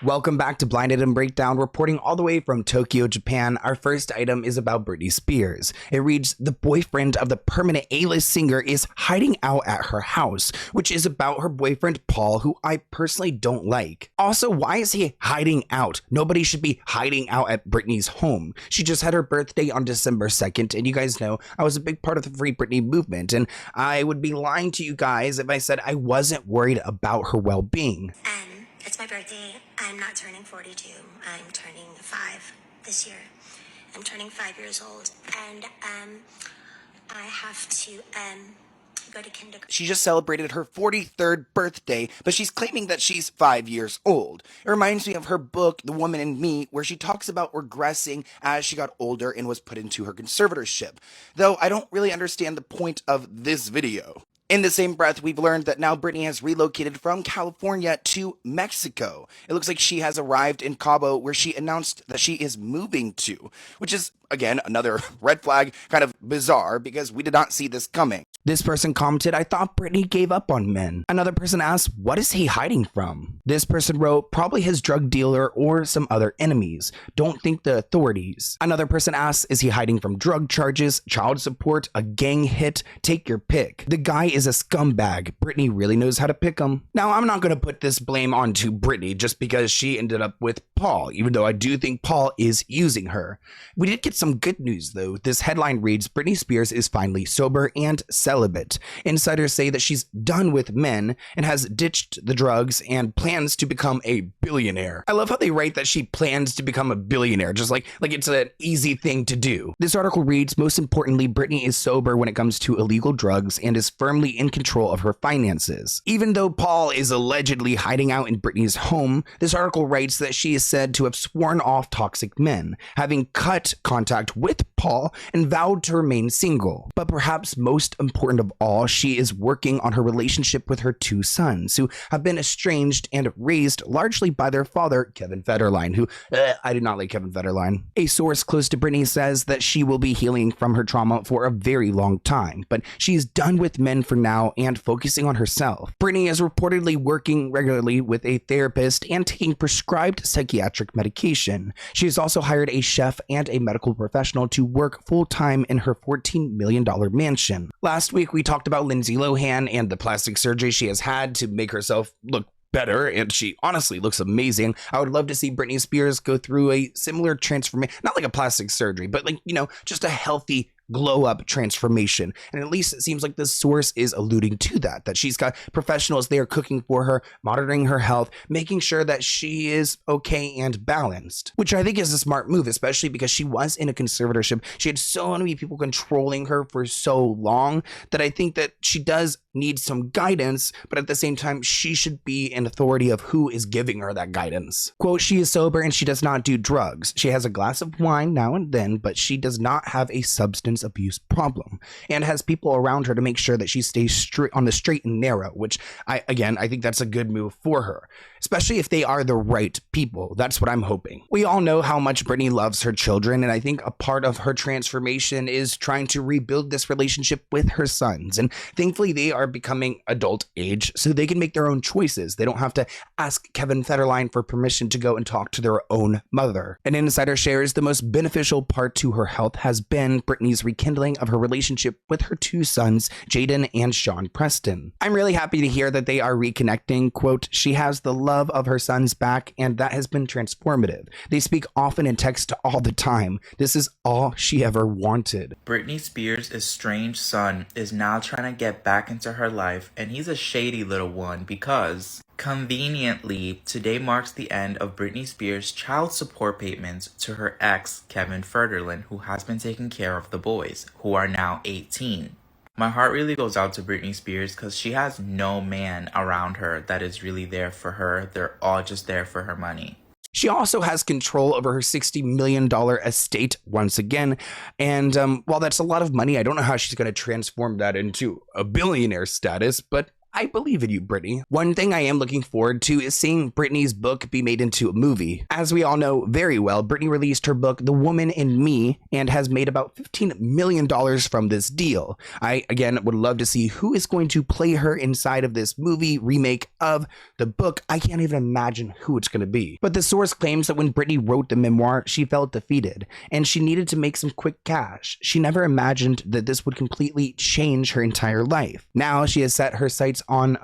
Welcome back to Blinded and Breakdown, reporting all the way from Tokyo, Japan. Our first item is about Britney Spears. It reads, the boyfriend of the permanent A-list singer is hiding out at her house, which is about her boyfriend Paul, who I personally don't like. Also, why is he hiding out? Nobody should be hiding out at Britney's home. She just had her birthday on December 2nd, and you guys know I was a big part of the Free Britney movement, and I would be lying to you guys if I said I wasn't worried about her well-being. It's my birthday. I'm not turning 42. I'm turning 5 this year. I'm turning 5 years old, and I have to go to kindergarten. She just celebrated her 43rd birthday, but she's claiming that she's 5 years old. It reminds me of her book, The Woman in Me, where she talks about regressing as she got older and was put into her conservatorship. Though I don't really understand the point of this video. In the same breath, we've learned that now Britney has relocated from California to Mexico. It looks like she has arrived in Cabo, where she announced that she is moving to, which is, again, another red flag, kind of bizarre, because we did not see this coming. This person commented, I thought Britney gave up on men. Another person asked, what is he hiding from? This person wrote, probably his drug dealer or some other enemies. Don't think the authorities. Another person asked, is he hiding from drug charges, child support, a gang hit? Take your pick. The guy is a scumbag. Britney really knows how to pick him. Now, I'm not going to put this blame onto Britney just because she ended up with Paul, even though I do think Paul is using her. We did get some good news, though. This headline reads, Britney Spears is finally sober and celibate. Insiders say that she's done with men and has ditched the drugs and plans to become a billionaire. I love how they write that she plans to become a billionaire, just like it's an easy thing to do. This article reads, most importantly, Britney is sober when it comes to illegal drugs and is firmly in control of her finances. Even though Paul is allegedly hiding out in Britney's home, this article writes that she is said to have sworn off toxic men, having cut contact with Paul and vowed to remain single. But perhaps most important of all, she is working on her relationship with her two sons, who have been estranged and raised largely by their father, Kevin Federline, who, I did not like Kevin Federline. A source close to Britney says that she will be healing from her trauma for a very long time, but she's done with men for now and focusing on herself. Britney is reportedly working regularly with a therapist and taking prescribed psychiatric medication. She has also hired a chef and a medical professional to work full-time in her $14 million mansion. Last week, we talked about Lindsay Lohan and the plastic surgery she has had to make herself look better, and she honestly looks amazing. I would love to see Britney Spears go through a similar transformation, not like a plastic surgery, but like, just a healthy glow up transformation. And at least it seems like the source is alluding to that she's got professionals there cooking for her, monitoring her health, making sure that she is okay and balanced, which I think is a smart move, especially because she was in a conservatorship. She had so many people controlling her for so long that I think that she does need some guidance, but at the same time, she should be an authority of who is giving her that guidance. Quote, she is sober and she does not do drugs. She has a glass of wine now and then, but she does not have a substance abuse problem and has people around her to make sure that she stays straight on the straight and narrow, which I think that's a good move for her, especially if they are the right people. That's what I'm hoping. We all know how much Britney loves her children, and I think a part of her transformation is trying to rebuild this relationship with her sons, and thankfully they are becoming adult age so they can make their own choices. They don't have to ask Kevin Federline for permission to go and talk to their own mother. An insider shares the most beneficial part to her health has been Britney's rekindling of her relationship with her two sons, Jaden and Sean Preston. I'm really happy to hear that they are reconnecting. Quote, she has the love of her sons back, and that has been transformative. They speak often and text all the time. This is all she ever wanted. Britney Spears' estranged son is now trying to get back into her life, and he's a shady little one because, conveniently, today marks the end of Britney Spears' child support payments to her ex, Kevin Federline, who has been taking care of the boys, who are now 18. My heart really goes out to Britney Spears because she has no man around her that is really there for her. They're all just there for her money. She also has control over her $60 million estate once again. And while that's a lot of money, I don't know how she's going to transform that into a billionaire status, but I believe in you, Britney. One thing I am looking forward to is seeing Britney's book be made into a movie. As we all know very well, Britney released her book, The Woman in Me, and has made about $15 million from this deal. I, again, would love to see who is going to play her inside of this movie remake of the book. I can't even imagine who it's going to be. But the source claims that when Britney wrote the memoir, she felt defeated, and she needed to make some quick cash. She never imagined that this would completely change her entire life. Now she has set her sights on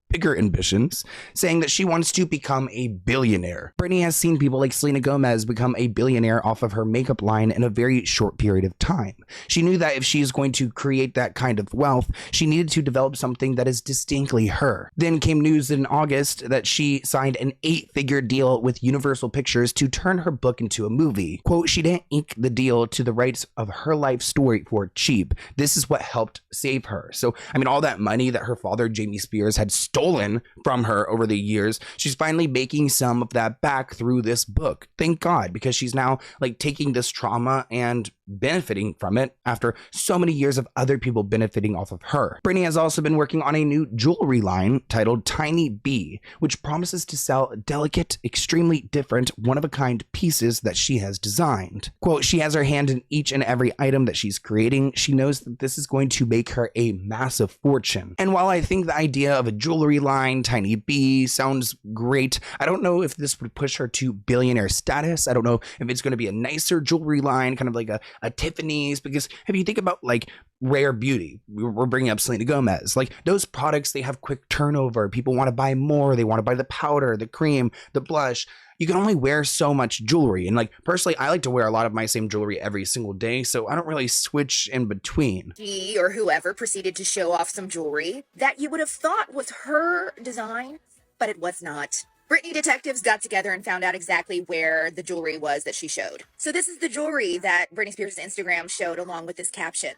bigger ambitions, saying that she wants to become a billionaire. Britney has seen people like Selena Gomez become a billionaire off of her makeup line in a very short period of time. She knew that if she is going to create that kind of wealth, she needed to develop something that is distinctly her. Then came news in August that she signed an 8-figure deal with Universal Pictures to turn her book into a movie. Quote, she didn't ink the deal to the rights of her life story for cheap. This is what helped save her. So, I mean, all that money that her father, Jamie Spears, had stolen from her over the years, she's finally making some of that back through this book. Thank God, because she's now like taking this trauma and benefiting from it after so many years of other people benefiting off of her. Britney has also been working on a new jewelry line titled Tiny B, which promises to sell delicate, extremely different, one-of-a-kind pieces that she has designed. Quote, she has her hand in each and every item that she's creating. She knows that this is going to make her a massive fortune. And while I think the idea of a jewelry line, Tiny B, sounds great, I don't know if this would push her to billionaire status. I don't know if it's going to be a nicer jewelry line, kind of like a Tiffany's, because if you think about like rare beauty, we're bringing up Selena Gomez, like those products, they have quick turnover. People want to buy more. They want to buy the powder, the cream, the blush. You can only wear so much jewelry. And like personally, I like to wear a lot of my same jewelry every single day, so I don't really switch in between. She or whoever proceeded to show off some jewelry that you would have thought was her design, but it was not. Britney detectives got together and found out exactly where the jewelry was that she showed. So this is the jewelry that Britney Spears' Instagram showed along with this caption.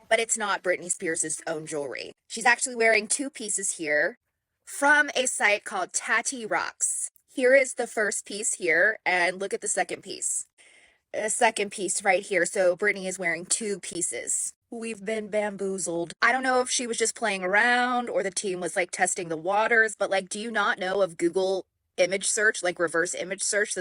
But it's not Britney Spears' own jewelry. She's actually wearing 2 pieces here from a site called Tatty Rocks. Here is the first piece here, and look at the second piece. The second piece right here. So Britney is wearing 2 pieces. We've been bamboozled. I don't know if she was just playing around or the team was like testing the waters, but like, do you not know of Google image search, like reverse image search?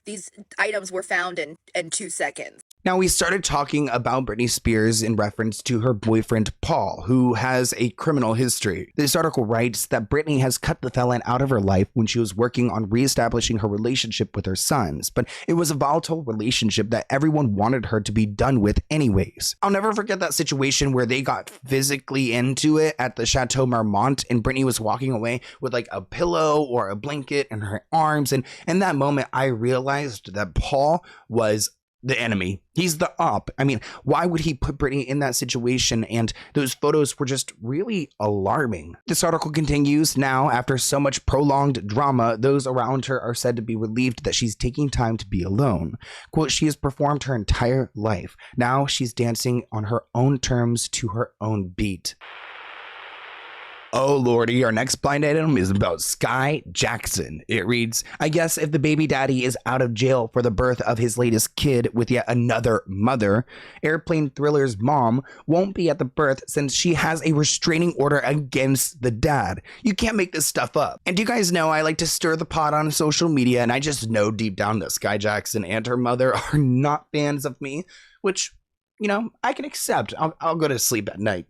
These items were found in 2 seconds. Now, we started talking about Britney Spears in reference to her boyfriend, Paul, who has a criminal history. This article writes that Britney has cut the felon out of her life when she was working on reestablishing her relationship with her sons, but it was a volatile relationship that everyone wanted her to be done with anyways. I'll never forget that situation where they got physically into it at the Chateau Marmont, and Britney was walking away with like a pillow or a blanket in her arms, and in that moment, I realized that Paul was the enemy. He's the op. I mean, why would he put Britney in that situation? And those photos were just really alarming. This article continues. Now, after so much prolonged drama, those around her are said to be relieved that she's taking time to be alone. Quote, she has performed her entire life. Now she's dancing on her own terms to her own beat. Oh lordy, our next blind item is about Skai Jackson. It reads, I guess if the baby daddy is out of jail for the birth of his latest kid with yet another mother, Airplane Thriller's mom won't be at the birth since she has a restraining order against the dad. You can't make this stuff up. And you guys know I like to stir the pot on social media, and I just know deep down that Skai Jackson and her mother are not fans of me, which, you know, I can accept. I'll go to sleep at night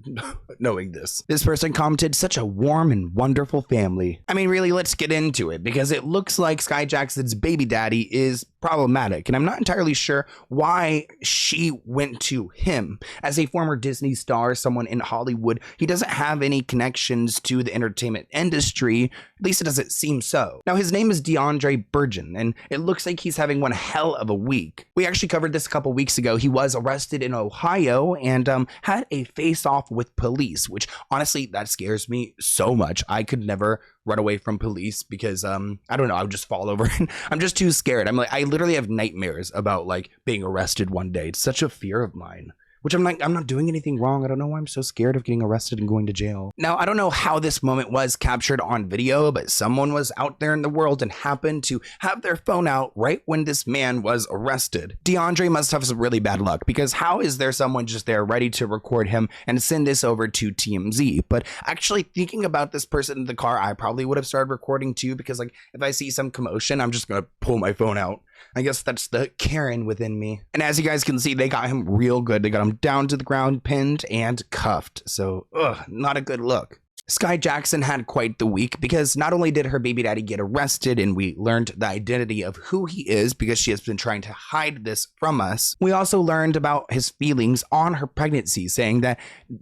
knowing this. This person commented, such a warm and wonderful family. I mean, really, let's get into it, because it looks like Skai Jackson's baby daddy is problematic, and I'm not entirely sure why she went to him. As a former Disney star, someone in Hollywood, he doesn't have any connections to the entertainment industry. At least it doesn't seem so. Now, his name is DeAndre Burgeon, and it looks like he's having one hell of a week. We actually covered this a couple weeks ago. He was arrested in Ohio and had a face-off with police, which honestly, that scares me so much. I could never run away from police because I don't know, I would just fall over. I'm just too scared. I literally have nightmares about like being arrested one day. It's such a fear of mine. which I'm not doing anything wrong. I don't know why I'm so scared of getting arrested and going to jail. Now, I don't know how this moment was captured on video, but someone was out there in the world and happened to have their phone out right when this man was arrested. DeAndre must have some really bad luck, because how is there someone just there ready to record him and send this over to TMZ? But actually thinking about this person in the car, I probably would have started recording too, because like if I see some commotion, I'm just gonna pull my phone out. I guess that's the Karen within me. And as you guys can see, they got him real good. They got him down to the ground, pinned and cuffed. So, not a good look. Skai Jackson had quite the week, because not only did her baby daddy get arrested and we learned the identity of who he is because she has been trying to hide this from us, we also learned about his feelings on her pregnancy, saying that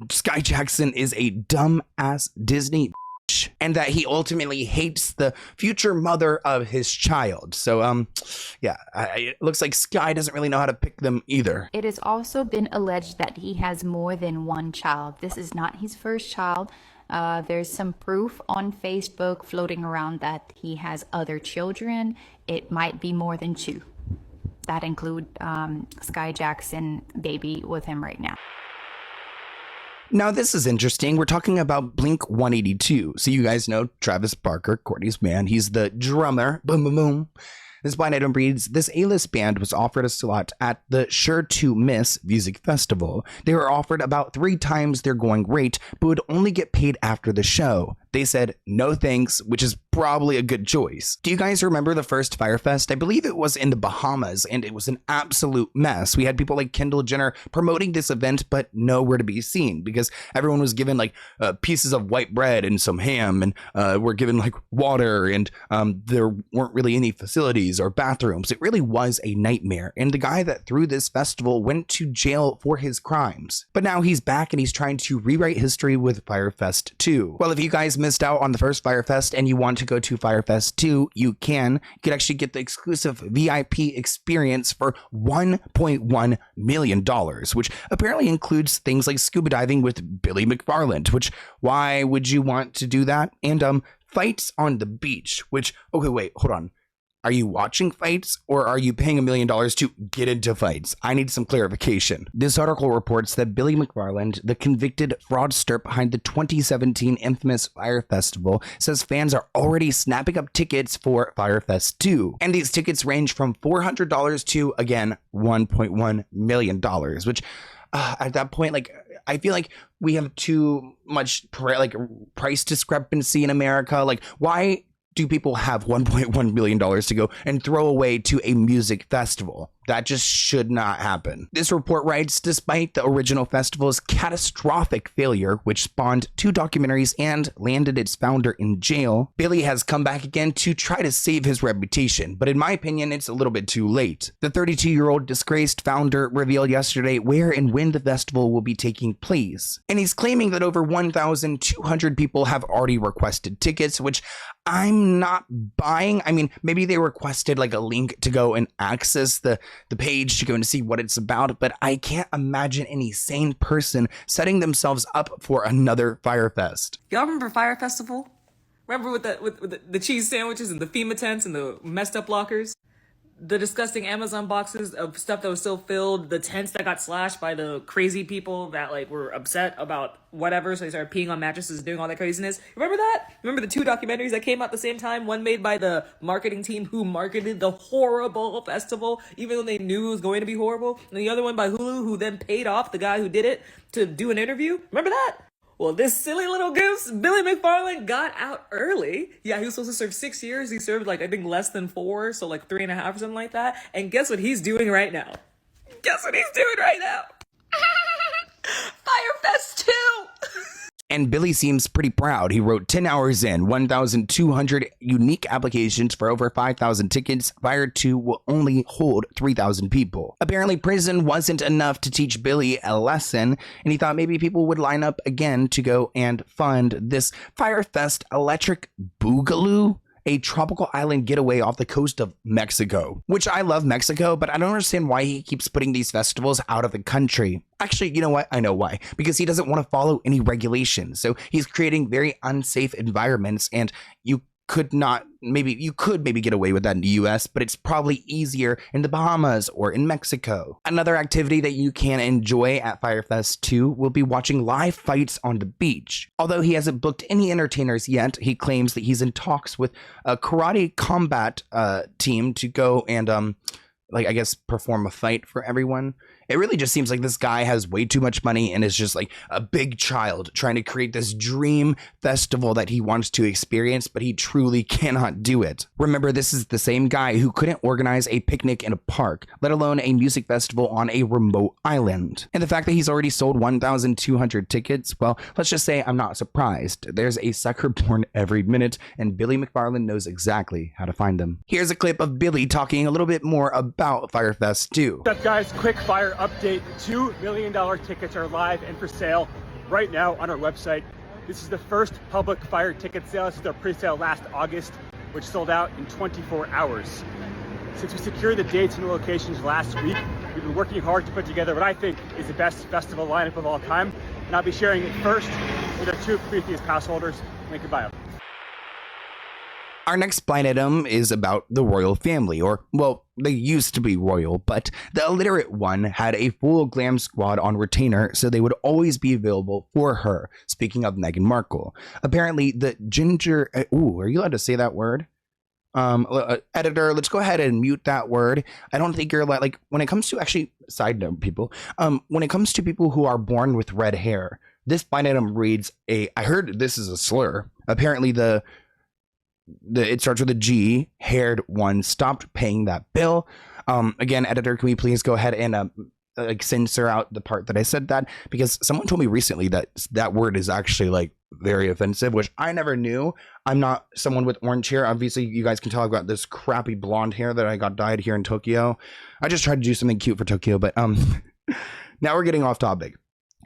Skai Jackson is a dumb-ass Disney and that he ultimately hates the future mother of his child. So, yeah, it looks like Skai doesn't really know how to pick them either. It has also been alleged that he has more than one child. This is not his first child. There's some proof on Facebook floating around that he has other children. It might be more than two. That include Skai Jackson baby with him right now. Now, this is interesting. We're talking about Blink 182. So you guys know Travis Barker, Courtney's man. He's the drummer. Boom, boom, boom. This blind item reads, this A-list band was offered a slot at the Sure to Miss Music Festival. They were offered about 3 times their going rate, but would only get paid after the show. They said, no thanks, which is probably a good choice. Do you guys remember the first Fyre Fest? I believe it was in the Bahamas, and it was an absolute mess. We had people like Kendall Jenner promoting this event, but nowhere to be seen, because everyone was given like pieces of white bread and some ham, and were given like water, and there weren't really any facilities or bathrooms. It really was a nightmare, and the guy that threw this festival went to jail for his crimes. But now he's back, and he's trying to rewrite history with Fyre Fest 2. Well, if you guys missed out on the first Fyre Fest and you want to go to Fyre Fest 2, you can. You could actually get the exclusive VIP experience for $1.1 million, which apparently includes things like scuba diving with Billy McFarland, which, why would you want to do that? And fights on the beach, which, okay, wait, hold on. Are you watching fights, or are you paying $1 million to get into fights? I need some clarification. This article reports that Billy McFarland, the convicted fraudster behind the 2017 infamous Fyre Festival, says fans are already snapping up tickets for Fyre Fest 2. And these tickets range from $400 to, again, $1.1 million, which at that point, like, I feel like we have too much price discrepancy in America. Like, why do people have $1.1 million to go and throw away to a music festival? That just should not happen. This report writes, despite the original festival's catastrophic failure, which spawned 2 documentaries and landed its founder in jail, Billy has come back again to try to save his reputation. But in my opinion, it's a little bit too late. The 32-year-old disgraced founder revealed yesterday where and when the festival will be taking place. And he's claiming that over 1,200 people have already requested tickets, which I'm not buying. I mean, maybe they requested like a link to go and access the page to go and see what it's about, but I can't imagine any sane person setting themselves up for another Fyre Fest. Y'all remember Fyre Festival? Remember with the cheese sandwiches and the FEMA tents and the messed up lockers? The disgusting Amazon boxes of stuff that was still filled, the tents that got slashed by the crazy people that like were upset about whatever, so they started peeing on mattresses, doing all that craziness. Remember that? Remember the 2 documentaries that came out at the same time? One made by the marketing team who marketed the horrible festival, even though they knew it was going to be horrible, and the other one by Hulu, who then paid off the guy who did it to do an interview. Remember that? Well, this silly little goose, Billy McFarland, got out early. Yeah, he was supposed to serve 6 years. He served like, I think, less than 4, so like 3.5 or something like that. And guess what he's doing right now? Guess what he's doing right now? Fyre Fest 2! And Billy seems pretty proud. He wrote 10 hours in, 1,200 unique applications for over 5,000 tickets. Fyre 2 will only hold 3,000 people. Apparently, prison wasn't enough to teach Billy a lesson, and he thought maybe people would line up again to go and fund this Fyre Fest Electric Boogaloo, a tropical island getaway off the coast of Mexico. Which, I love Mexico, but I don't understand why he keeps putting these festivals out of the country. Actually, you know what? I know why. Because he doesn't want to follow any regulations. So he's creating very unsafe environments, and you could maybe get away with that in the US, but it's probably easier in the Bahamas or in Mexico. Another activity that you can enjoy at Fyre Fest 2 will be watching live fights on the beach. Although he hasn't booked any entertainers yet, he claims that he's in talks with a karate combat team to go and perform a fight for everyone. It really just seems like this guy has way too much money and is just like a big child trying to create this dream festival that he wants to experience, but he truly cannot do it. Remember, this is the same guy who couldn't organize a picnic in a park, let alone a music festival on a remote island. And the fact that he's already sold 1,200 tickets, well, let's just say I'm not surprised. There's a sucker born every minute, and Billy McFarland knows exactly how to find them. Here's a clip of Billy talking a little bit more about Fyre Fest 2. What's up, guys? Quick Fyre update. $2 million tickets are live and for sale right now on our website. This is the first public Fyre ticket sale. This is our pre-sale last August, which sold out in 24 hours. Since we secured the dates and the locations last week, we've been working hard to put together what I think is the best festival lineup of all time, and I'll be sharing it first with our 2 previous pass holders. Link in bio. Our next blind item is about the royal family, or, well, they used to be royal, but the illiterate one had a full glam squad on retainer, so they would always be available for her. Speaking of Meghan Markle, apparently the ginger, are you allowed to say that word? Editor, let's go ahead and mute that word. I don't think you're allowed, like, when it comes to, actually, side note people, when it comes to people who are born with red hair, this blind item reads I heard this is a slur. Apparently it starts with a G, haired one, stopped paying that bill. Again, editor, can we please go ahead and censor out the part that I said that? Because someone told me recently that word is actually like very offensive, which I never knew. I'm not someone with orange hair. Obviously, you guys can tell I've got this crappy blonde hair that I got dyed here in Tokyo. I just tried to do something cute for Tokyo, but now we're getting off topic.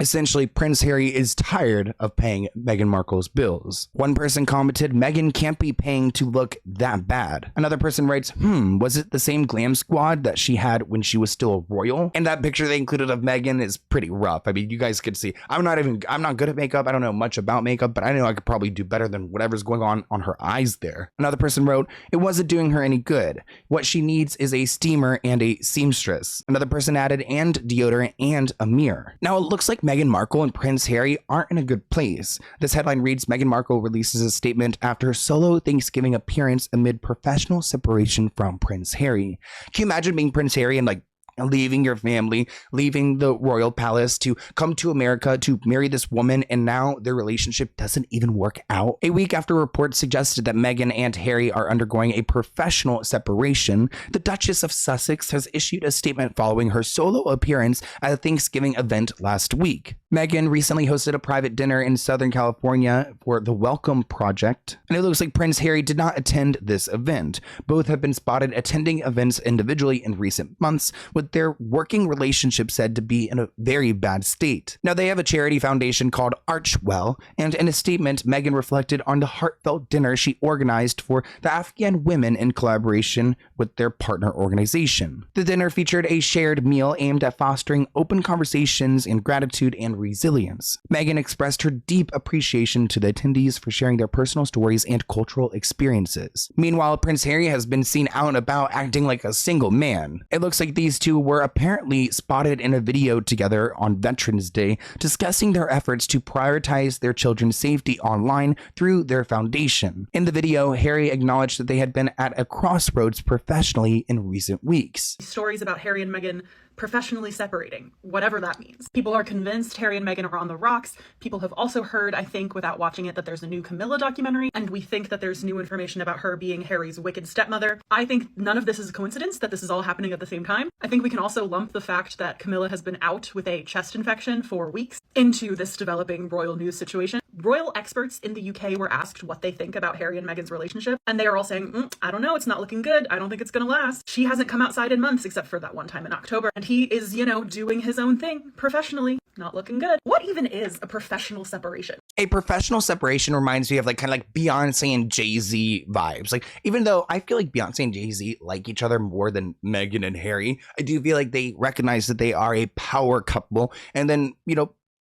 Essentially, Prince Harry is tired of paying Meghan Markle's bills. One person commented, Meghan can't be paying to look that bad. Another person writes, was it the same glam squad that she had when she was still a royal? And that picture they included of Meghan is pretty rough. I mean, you guys could see, I'm not good at makeup. I don't know much about makeup, but I know I could probably do better than whatever's going on her eyes there. Another person wrote, it wasn't doing her any good. What she needs is a steamer and a seamstress. Another person added, and deodorant and a mirror. Now it looks like Meghan Markle and Prince Harry aren't in a good place. This headline reads, Meghan Markle releases a statement after her solo Thanksgiving appearance amid professional separation from Prince Harry. Can you imagine being Prince Harry and leaving your family, leaving the royal palace to come to America to marry this woman, and now their relationship doesn't even work out? A week after reports suggested that Meghan and Harry are undergoing a professional separation, the Duchess of Sussex has issued a statement following her solo appearance at a Thanksgiving event last week. Meghan recently hosted a private dinner in Southern California for the Welcome Project, and it looks like Prince Harry did not attend this event. Both have been spotted attending events individually in recent months, with their working relationship said to be in a very bad state. Now, they have a charity foundation called Archwell, and in a statement, Meghan reflected on the heartfelt dinner she organized for the Afghan women in collaboration with their partner organization. The dinner featured a shared meal aimed at fostering open conversations and gratitude and resilience. Meghan expressed her deep appreciation to the attendees for sharing their personal stories and cultural experiences. Meanwhile, Prince Harry has been seen out and about acting like a single man. It looks like these two were apparently spotted in a video together on Veterans Day, discussing their efforts to prioritize their children's safety online through their foundation. In the video, Harry acknowledged that they had been at a crossroads professionally in recent weeks. Stories about Harry and Meghan professionally separating, whatever that means. People are convinced Harry and Meghan are on the rocks. People have also heard, I think, without watching it, that there's a new Camilla documentary, and we think that there's new information about her being Harry's wicked stepmother. I think none of this is a coincidence, that this is all happening at the same time. I think we can also lump the fact that Camilla has been out with a chest infection for weeks into this developing royal news situation. Royal experts in the UK were asked what they think about Harry and Meghan's relationship, and they are all saying, I don't know, it's not looking good. I don't think it's gonna last. She hasn't come outside in months, except for that one time in October, and he is, doing his own thing professionally. Not looking good. What even is a professional separation? A professional separation reminds me of kind of Beyonce and Jay-Z vibes. Even though I feel like Beyonce and Jay-Z like each other more than Meghan and Harry, I do feel like they recognize that they are a power couple, and then,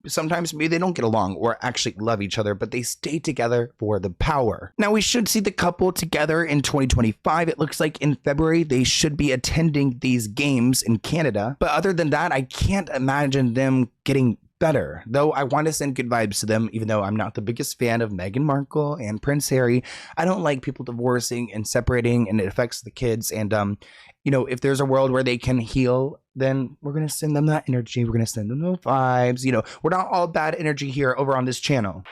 sometimes maybe they don't get along or actually love each other, but they stay together for the power. Now we should see the couple together in 2025. It looks like in February they should be attending these games in Canada. But other than that, I can't imagine them getting better. Though I want to send good vibes to them, even though I'm not the biggest fan of Meghan Markle and Prince Harry. I don't like people divorcing and separating, and it affects the kids. And you know, if there's a world where they can heal, then we're going to send them that energy. We're going to send them those vibes. You know, we're not all bad energy here over on this channel.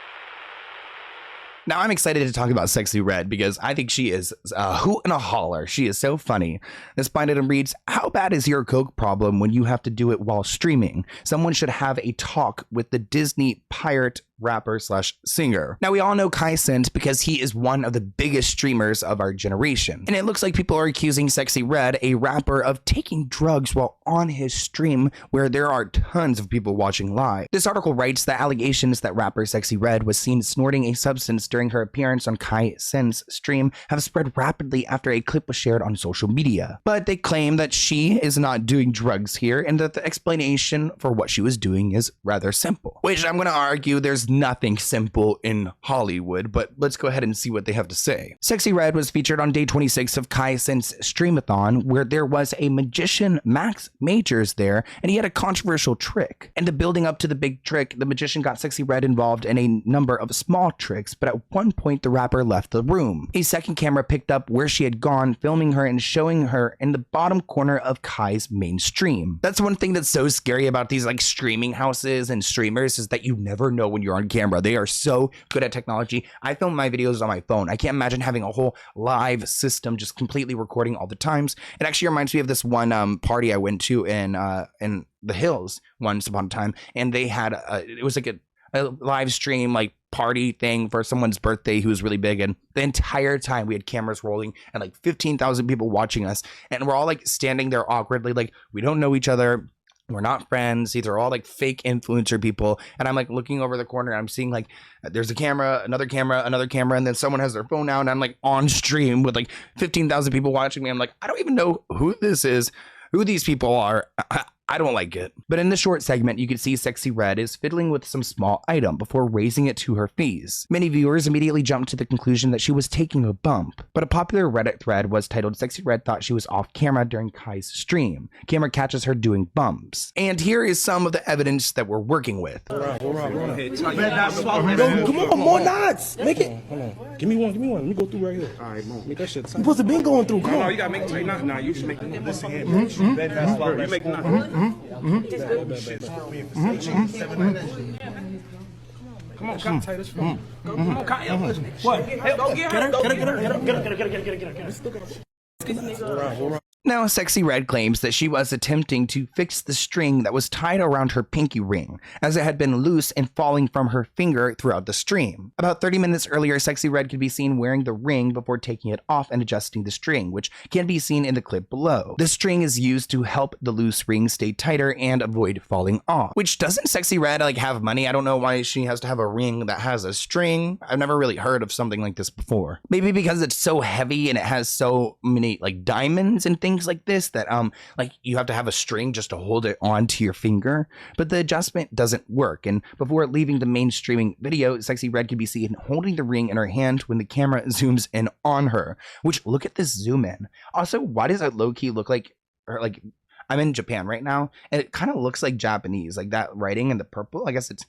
Now, I'm excited to talk about Sexy Red because I think she is a hoot and a holler. She is so funny. This blind item reads, how bad is your Coke problem when you have to do it while streaming? Someone should have a talk with the Disney pirate rapper slash singer. Now, we all know Kai Cenat because he is one of the biggest streamers of our generation. And it looks like people are accusing Sexy Red, a rapper, of taking drugs while on his stream where there are tons of people watching live. This article writes that allegations that rapper Sexy Red was seen snorting a substance during her appearance on Kai Cenat's stream have spread rapidly after a clip was shared on social media. But they claim that she is not doing drugs here and that the explanation for what she was doing is rather simple. Which I'm going to argue there's nothing simple in Hollywood, but let's go ahead and see what they have to say. Sexy Red was featured on day 26 of Kai Cenat's Streamathon, where there was a magician, Max Majors, there, and he had a controversial trick. And the building up to the big trick, the magician got Sexy Red involved in a number of small tricks, but at one point the rapper left the room. A second camera picked up where she had gone, filming her and showing her in the bottom corner of Kai's main stream. That's one thing that's so scary about these like streaming houses and streamers is that you never know when you're on camera. They are so good at technology. I film my videos on my phone. I can't imagine having a whole live system just completely recording all the times. It actually reminds me of this one party I went to in the hills once upon a time, and they had it was like a live stream like party thing for someone's birthday who was really big, and the entire time we had cameras rolling and like 15,000 people watching us, and we're all like standing there awkwardly like we don't know each other. We're not friends. These are all like fake influencer people. And I'm like looking over the corner and I'm seeing like there's a camera, another camera, another camera. And then someone has their phone out and I'm like on stream with like 15,000 people watching me. I'm like, I don't even know who this is, who these people are. I don't like it. But in the short segment, you can see Sexy Red is fiddling with some small item before raising it to her face. Many viewers immediately jumped to the conclusion that she was taking a bump. But a popular Reddit thread was titled Sexy Red thought she was off camera during Kai's stream. Camera catches her doing bumps. And here is some of the evidence that we're working with. Come on, more knots. Make it. Hold on. Give me one. Let me go through right here. All right, move. Make that shit tight. You supposed to be going through. Come on. No, you gotta make it tight. Nah, you should make it. This hand. You make it. Come on, cut tight as fuck. Come on, Kyle. What? Go get her. Now, Sexy Red claims that she was attempting to fix the string that was tied around her pinky ring, as it had been loose and falling from her finger throughout the stream. About 30 minutes earlier, Sexy Red could be seen wearing the ring before taking it off and adjusting the string, which can be seen in the clip below. The string is used to help the loose ring stay tighter and avoid falling off. Which, doesn't Sexy Red like have money? I don't know why she has to have a ring that has a string. I've never really heard of something like this before. Maybe because it's so heavy and it has so many like diamonds and things like this that like you have to have a string just to hold it onto your finger, but the adjustment doesn't work. And before leaving the main streaming video, Sexy Red can be seen holding the ring in her hand when the camera zooms in on her, which look at this zoom in. Also, why does it low-key look like, or like I'm in Japan right now and it kind of looks like Japanese, like that writing in the purple. I guess it's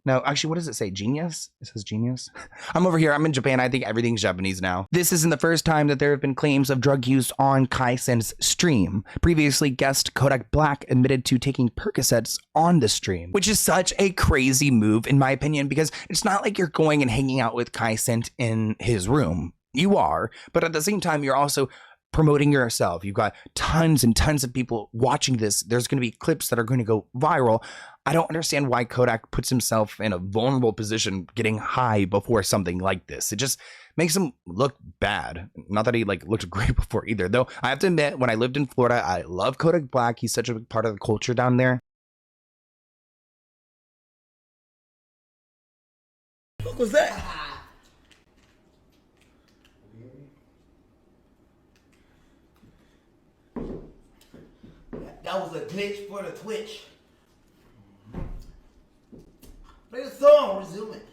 no, actually, what does it say? Genius? It says genius. I'm over here. I'm in Japan. I think everything's Japanese now. This isn't the first time that there have been claims of drug use on Kai Cenat's stream. Previously, guest Kodak Black admitted to taking Percocets on the stream, which is such a crazy move, in my opinion, because it's not like you're going and hanging out with Kai Cenat in his room. You are, but at the same time, you're also promoting yourself. You've got tons and tons of people watching this. There's going to be clips that are going to go viral. I don't understand why Kodak puts himself in a vulnerable position getting high before something like this. It just makes him look bad. Not that he like looked great before either, though. I have to admit, when I lived in Florida, I love Kodak Black. He's such a big part of the culture down there. What was that? That was a glitch for the Twitch. zoom it.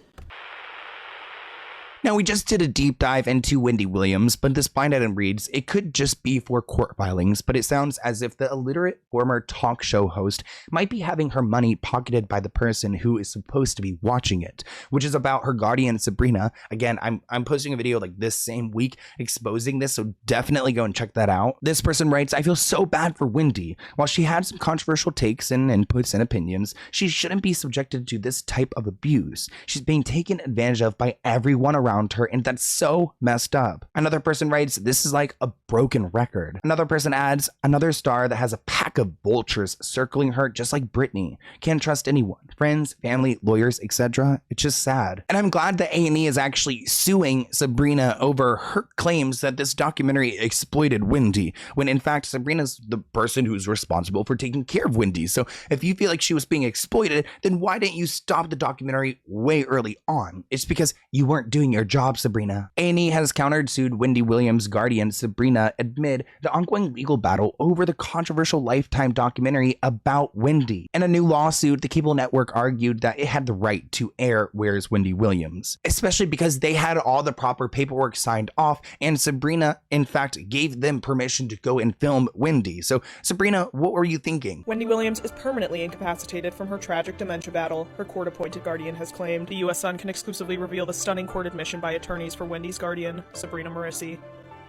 Now, we just did a deep dive into Wendy Williams, but this blind item reads, it could just be for court filings, but it sounds as if the illiterate former talk show host might be having her money pocketed by the person who is supposed to be watching it, which is about her guardian, Sabrina. Again, I'm posting a video like this same week exposing this, so definitely go and check that out. This person writes, I feel so bad for Wendy. While she had some controversial takes and inputs and opinions, she shouldn't be subjected to this type of abuse. She's being taken advantage of by everyone around her, and that's so messed up. Another person writes, this is like a broken record. Another person adds, another star that has a pack of vultures circling her just like Britney. Can't trust anyone, friends, family, lawyers, etc. It's just sad. And I'm glad that A&E is actually suing Sabrina over her claims that this documentary exploited Wendy, when in fact Sabrina's the person who's responsible for taking care of Wendy. So if you feel like she was being exploited, then why didn't you stop the documentary way early on? It's because you weren't doing your job, Sabrina. A&E has countersued Wendy Williams' guardian, Sabrina, amid the ongoing legal battle over the controversial Lifetime documentary about Wendy. In a new lawsuit, the cable network argued that it had the right to air Where's Wendy Williams, especially because they had all the proper paperwork signed off, and Sabrina, in fact, gave them permission to go and film Wendy. So, Sabrina, what were you thinking? Wendy Williams is permanently incapacitated from her tragic dementia battle, her court-appointed guardian has claimed. The U.S. Sun can exclusively reveal the stunning court admission by attorneys for Wendy's guardian, Sabrina Marissi,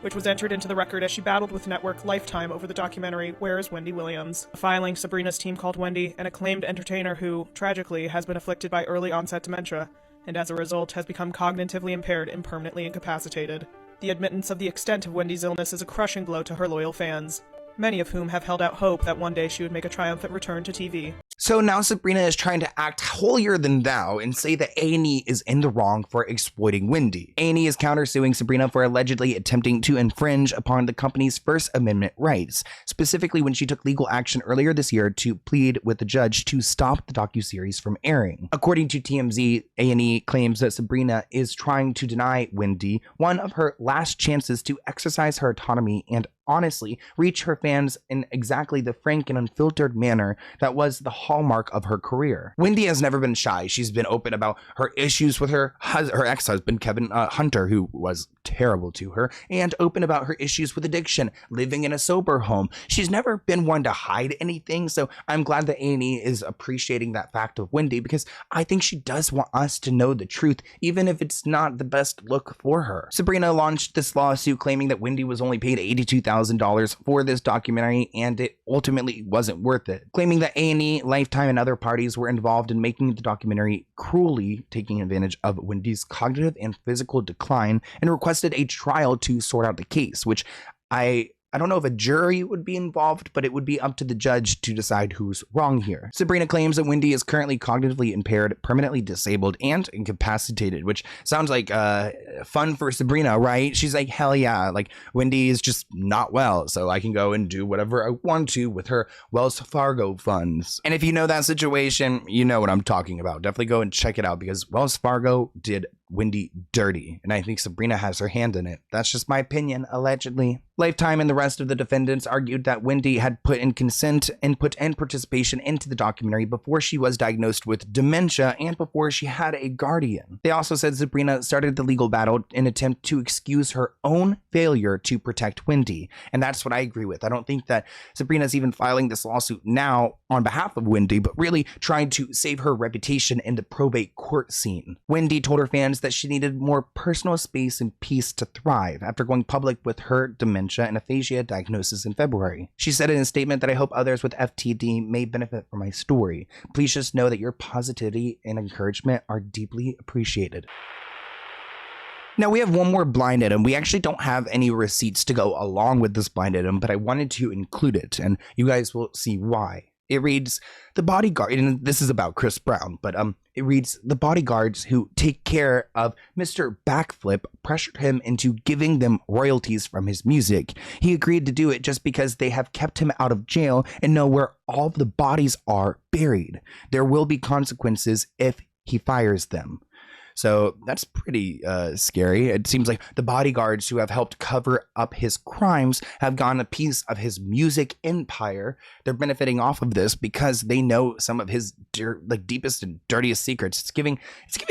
which was entered into the record as she battled with network Lifetime over the documentary Where is Wendy Williams? The filing, Sabrina's team called Wendy an acclaimed entertainer who, tragically, has been afflicted by early onset dementia, and as a result has become cognitively impaired and permanently incapacitated. The admittance of the extent of Wendy's illness is a crushing blow to her loyal fans, many of whom have held out hope that one day she would make a triumphant return to TV. So now Sabrina is trying to act holier than thou and say that A&E is in the wrong for exploiting Wendy. A&E is countersuing Sabrina for allegedly attempting to infringe upon the company's First Amendment rights, specifically when she took legal action earlier this year to plead with the judge to stop the docuseries from airing. According to TMZ, A&E claims that Sabrina is trying to deny Wendy one of her last chances to exercise her autonomy and honestly reach her fans in exactly the frank and unfiltered manner that was the hallmark of her career. Wendy has never been shy. She's been open about her issues with her ex-husband, Kevin Hunter, who was terrible to her, and open about her issues with addiction, living in a sober home. She's never been one to hide anything, so I'm glad that A&E is appreciating that fact of Wendy, because I think she does want us to know the truth, even if it's not the best look for her. Sabrina launched this lawsuit claiming that Wendy was only paid $82,000 for this documentary, and it ultimately wasn't worth it, claiming that A&E, Lifetime, and other parties were involved in making the documentary cruelly taking advantage of Wendy's cognitive and physical decline, and requested a trial to sort out the case, which I don't know if a jury would be involved, but it would be up to the judge to decide who's wrong here. Sabrina claims that Wendy is currently cognitively impaired, permanently disabled, and incapacitated, which sounds like fun for Sabrina, right? She's like, hell yeah, like Wendy is just not well, so I can go and do whatever I want to with her Wells Fargo funds. And if you know that situation, you know what I'm talking about. Definitely go and check it out, because Wells Fargo did Wendy dirty, and I think Sabrina has her hand in it. That's just my opinion, allegedly. Lifetime and the rest of the defendants argued that Wendy had put in consent, input, and participation into the documentary before she was diagnosed with dementia and before she had a guardian. They also said Sabrina started the legal battle in an attempt to excuse her own failure to protect Wendy, and that's what I agree with. I don't think that Sabrina's even filing this lawsuit now on behalf of Wendy, but really trying to save her reputation in the probate court scene. Wendy told her fans that she needed more personal space and peace to thrive after going public with her dementia and aphasia diagnosis in February. She said in a statement that I hope others with FTD may benefit from my story. Please just know that your positivity and encouragement are deeply appreciated. Now we have one more blind item. We actually don't have any receipts to go along with this blind item, but I wanted to include it, and you guys will see why. It reads, the bodyguard, and this is about Chris Brown, but it reads, the bodyguards who take care of Mr. Backflip pressured him into giving them royalties from his music. He agreed to do it just because they have kept him out of jail and know where all of the bodies are buried. There will be consequences if he fires them. So that's pretty scary. It seems like the bodyguards who have helped cover up his crimes have gotten a piece of his music empire. They're benefiting off of this because they know some of his deepest and dirtiest secrets. It's giving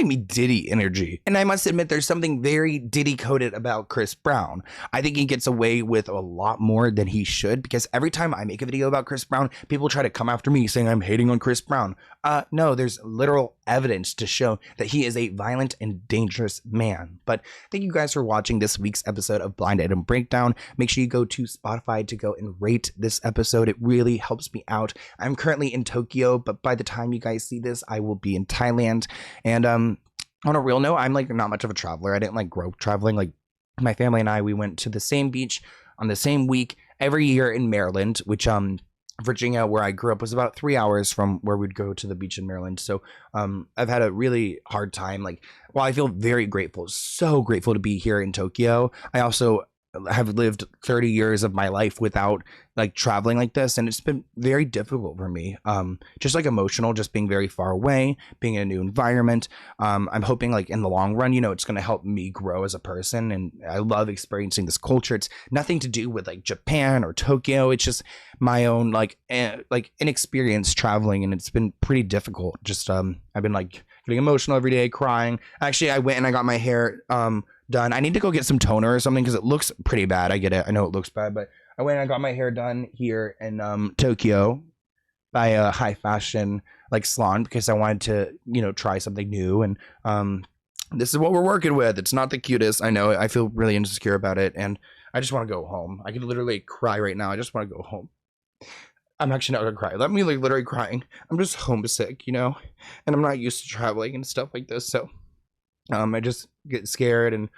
me Diddy energy. And I must admit, there's something very Diddy coded about Chris Brown. I think he gets away with a lot more than he should, because every time I make a video about Chris Brown, people try to come after me saying I'm hating on Chris Brown. No, there's literal evidence to show that he is a violent and dangerous man. But thank you guys for watching this week's episode of Blind Item Breakdown. Make sure you go to Spotify to go and rate this episode. It really helps me out. I'm currently in Tokyo, but by the time you guys see this, I will be in Thailand. And on a real note, I'm like not much of a traveler. I didn't like grow up traveling. Like my family and I, we went to the same beach on the same week every year in Maryland, which Virginia, where I grew up, was about 3 hours from where we'd go to the beach in Maryland. So I've had a really hard time. Like, while I feel very grateful, so grateful to be here in Tokyo, I also have lived 30 years of my life without like traveling like this, and it's been very difficult for me, just like emotional, just being very far away, being in a new environment. I'm hoping like in the long run, you know, it's going to help me grow as a person, and I love experiencing this culture. It's nothing to do with like Japan or Tokyo. It's just my own like inexperience traveling, and it's been pretty difficult. Just I've been like getting emotional every day, crying. Actually, I went and I got my hair done. I need to go get some toner or something because it looks pretty bad. I get it. I know it looks bad, but I went and I got my hair done here in Tokyo by a high fashion like salon because I wanted to, you know, try something new. And this is what we're working with. It's not the cutest. I know. I feel really insecure about it, and I just want to go home. I could literally cry right now. I just want to go home. I'm actually not gonna cry. Let me like literally crying. I'm just homesick, you know, and I'm not used to traveling and stuff like this. So I just get scared, and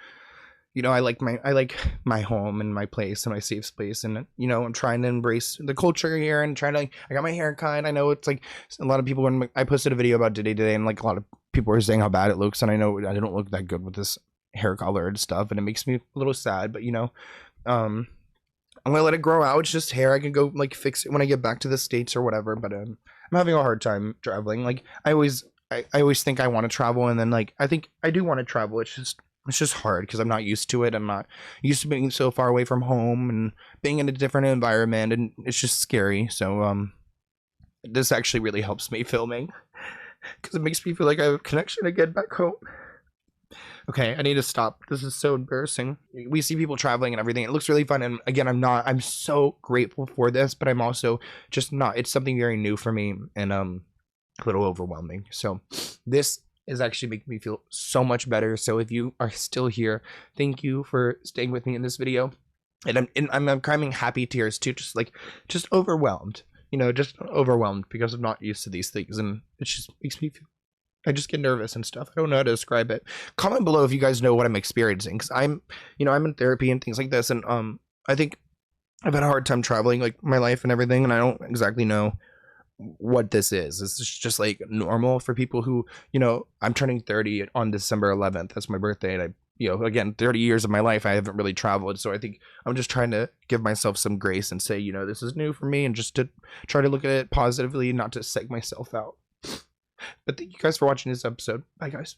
you know, I like my home and my place and my safe space, and you know, I'm trying to embrace the culture here and trying to like, I got my hair cut. I know it's like a lot of people, when I posted a video about Diddy today, and like a lot of people were saying how bad it looks, and I know I don't look that good with this hair color and stuff, and it makes me a little sad, but you know, I'm gonna let it grow out. It's just hair. I can go like fix it when I get back to the States or whatever, but I'm having a hard time traveling. Like I always think I want to travel, and then like I think I do want to travel. It's just hard because I'm not used to it. I'm not used to being so far away from home and being in a different environment, and it's just scary. So this actually really helps me filming because it makes me feel like I have a connection again back home. Okay, I need to stop. This is so embarrassing. We see people traveling and everything. It looks really fun, and again, I'm so grateful for this, but I'm also just not. It's something very new for me, and a little overwhelming. So this is actually making me feel so much better. So if you are still here, thank you for staying with me in this video. And I'm crying happy tears too, just overwhelmed. You know, just overwhelmed because I'm not used to these things, and it just makes me feel, I just get nervous and stuff. I don't know how to describe it. Comment below if you guys know what I'm experiencing, because I'm in therapy and things like this, and I think I've had a hard time traveling like my life and everything, and I don't exactly know what this is. This is just like normal for people who, you know, I'm turning 30 on December 11th. That's my birthday, and I, you know, again, 30 years of my life I haven't really traveled, so I think I'm just trying to give myself some grace and say, you know, this is new for me, and just to try to look at it positively, not to psych myself out. But thank you guys for watching this episode. Bye guys.